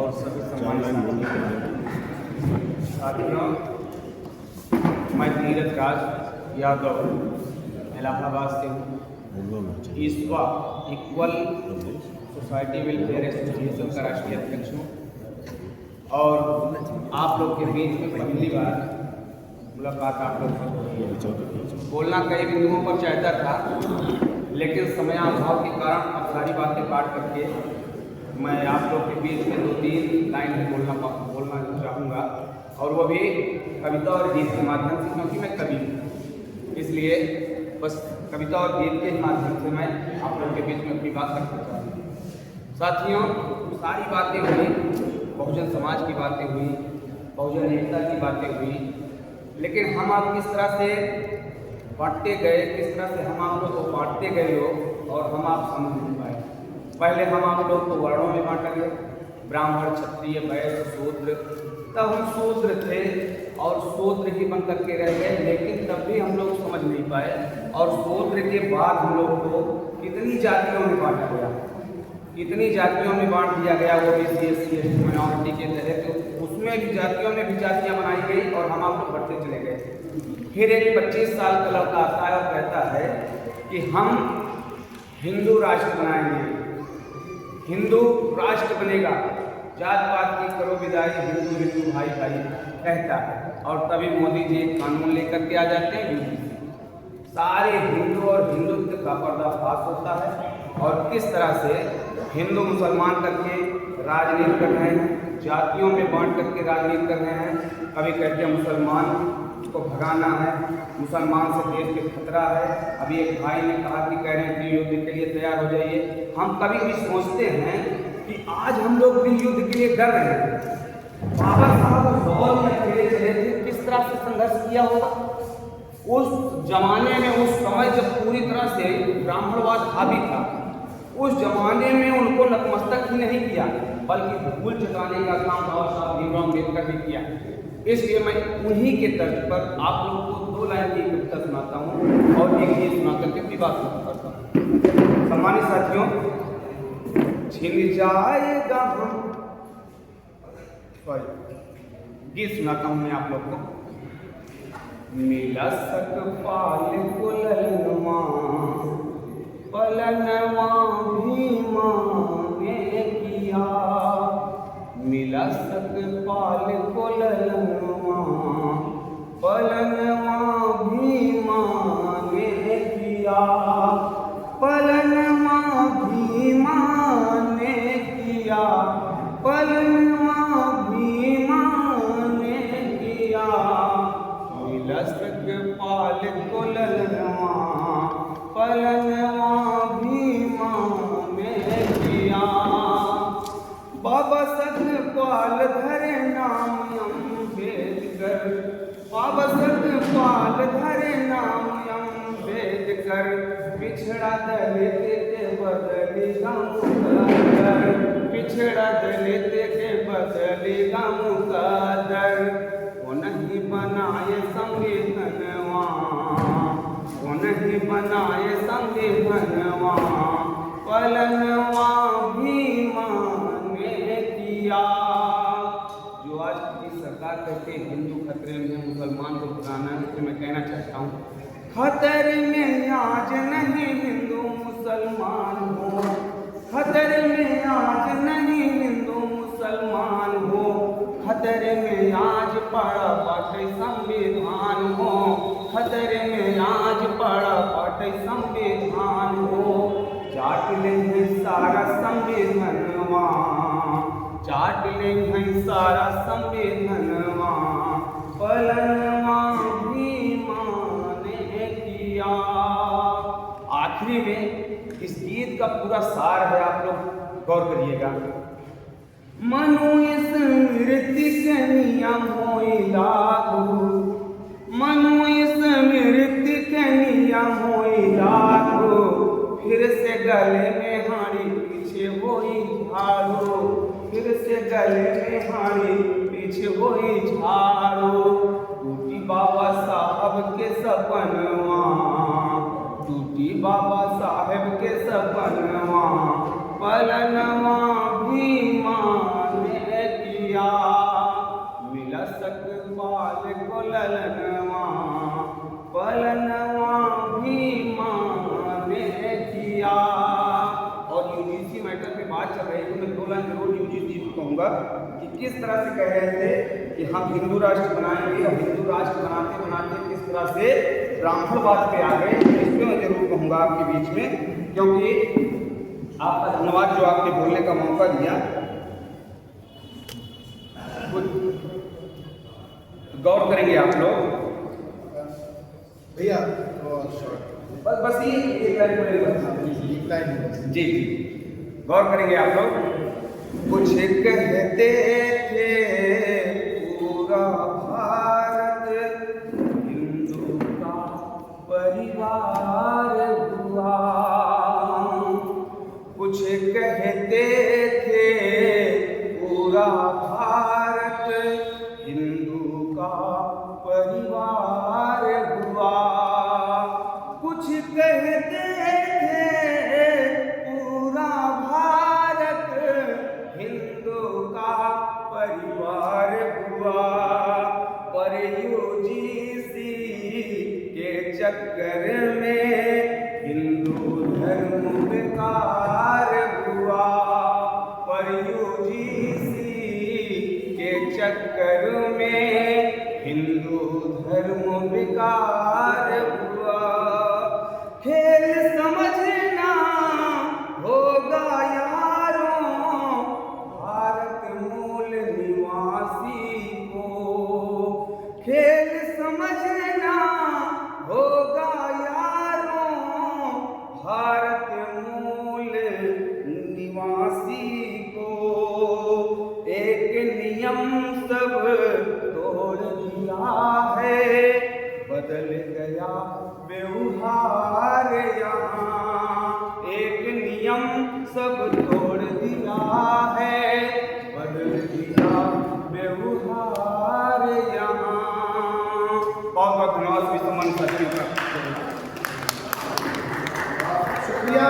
और सभी सम्मानित साथियों, मैं तीरथ राज यादव इलाहाबाद से हूँ। ईसवा इक्वल सोसाइटी वेलफेयर एसोसिएशन का राष्ट्रीय अध्यक्ष हूँ और आप लोग के बीच में पहली बार मुलाकात आप लोग से बोलना कई बिंदुओं पर चाहता था, लेकिन समयाभाव के कारण अब सारी बातें काट करके मैं आप लोग के बीच में 2-3 लाइन बोलना चाहूँगा, और वो भी कविता और गीत के माध्यम से, क्योंकि मैं कवि हूँ। इसलिए बस कविता और गीत के माध्यम से मैं आप लोग के बीच में अपनी बात रखना चाहता हूँ। साथियों, सारी बातें हुई, बहुजन समाज की बातें हुई, बहुजन एकता की बातें हुई, लेकिन हम आप किस तरह से बांटते गए, किस तरह से हम आप लोग को बांटते गए लोग, और हम आप समझ नहीं पाए। पहले हम आप लोग को वर्णों में बांटा गया, ब्राह्मण, क्षत्रिय, वैश्य, शूद्र। तब हम शूद्र थे और शूद्र ही बन करके रह गए, लेकिन तब भी हम लोग समझ नहीं पाए। और शूद्र के बाद हम लोग को कितनी जातियों में बांटा गया, कितनी जातियों में बांट दिया गया, वो भी CSC माइनॉरिटी के तहत। तो उसमें भी जातियों में भी जातियाँ बनाई गई और हम आप लोग बढ़ते चले गए। फिर एक 25 साल का लड़का आता है और कहता है कि हम हिंदू राष्ट्र बनाएंगे, हिंदू राष्ट्र बनेगा, जात पात की करो विदाई, हिंदू हिंदू भाई भाई कहता है। और तभी मोदी जी एक कानून लेकर के आ जाते हैं, सारे हिंदू और हिंदुत्व का पर्दाफाश होता है, और किस तरह से हिंदू मुसलमान करके राजनीति कर रहे हैं, जातियों में बांट करके राजनीति कर रहे हैं। कभी कहते हैं मुसलमान को भगाना है, मुसलमान से देश के खतरा है। अभी एक भाई ने कहा कि कह रहे हैं कि युद्ध के लिए तैयार हो जाइए। हम कभी भी सोचते हैं कि आज हम लोग भी युद्ध के लिए डर रहे हैं। बाबा साहब दौर में अकेले चले थे, किस तरह से संघर्ष किया होगा उस जमाने में, उस समय जब पूरी तरह से ब्राह्मणवाद हावी था। उस जमाने में उनको नतमस्तक ही नहीं किया, बल्कि भूल चुकाने का काम बाबा साहब भीमराव अम्बेडकर ने किया। इसलिए मैं उन्हीं के तर्ज पर आप लोग को 2 लाइन की कविता सुनाता हूँ और एक गीत सुना करके अपनी बात शुरू करता हूँ। सम्मानित साथियों, छिन जाएगा हम, गीत सुनाता हूँ मैं आप लोग को। मिला सक पाल कुलनवा, पलनवा भीमा ने किया। मिला सक पाल कुलनवा, पलनवा भीमा ने किया। पलनवा भीमा ने किया, पलनवा भीमा ने किया। मिला सक पाल कुलनवा, पलनवा भीमा ने किया। बाबा सतपाल धरे नाम अम्बेडकर, बाबा सतपाल धरे नाम अम्बेडकर। पिछड़ा दलित के बदली गम का दर, पिछड़ा दलित के बदली गम का दर। वो नहीं बनाए संविधानवा, वो नहीं बनाए संविधानवा, पलनवा भीमा ने किया। जो आज की सरकार कहते हैं हिंदू खतरे में, मुसलमान को भगाना है, तो मैं कहना चाहता हूँ खतरे में आज नहीं हिंदू मुसलमान हो, खतरे में आज नहीं हिंदू मुसलमान हो। खतरे में आज पड़ा पाटे संविधान हो, खतरे में आज पड़ा पाटे संविधान हो। चाट लेंगे सारा संविधानवा, चाट लेंगे सारा संविधानवा, पलनवा भीमा ने किया। आखिरी में इस गीत का पूरा सार है, आप लोग गौर करिएगा। मनु स्मृति के नियम होई लागू, मनु स्मृति के नियम होई लागू। फिर से गले में हाड़ी पीछे होई झाड़ू, फिर से गले में हाड़ी पीछे होई झाड़ू। टूटी बाबा साहब के सपनवा, टूटी बाबा साहब के सपनवा, पलनवा भीमा ने तो मैं 2 लाइन जरूर यूजी जी को कहूँगा कि किस तरह से कह रहे थे कि हम हिंदू राष्ट्र बनाएंगे, और हिंदू राष्ट्र बनाते बनाते किस तरह से ब्राह्मणवाद पे आ गए, इसमें मैं जरूर कहूँगा आपके बीच में, क्योंकि आपका धन्यवाद जो आपने बोलने का मौका दिया। गौर करेंगे आप लोग भैया, बस ये एक लाइन जी जी, गौर करेंगे आप लोग। कुछ कहते थे पूरा भारत हिंदू का परिवार हुआ, कुछ कहते थे पूरा भारत हिंदू का परिवार हुआ, कुछ कहते थे पूरा भारत हिंदू का परिवार हुआ, पर यूजीसी के चक्कर में हिंदू धर्म बेकार हुआ, पर यूजीसी के चक्कर में हिंदू धर्म बेकार हुआ। खेल समझना होगा यारों भारत मूल निवासी को, खेल समझना होगा यारों भारत मूल निवासी को, एक नियम सब तोड़ दिया है, बदल गया व्यवहार यहाँ, एक नियम सब तोड़ दिया है, बदल दिया व्यवहार यहाँ। बहुत बहुत धन्यवाद। शुक्रिया।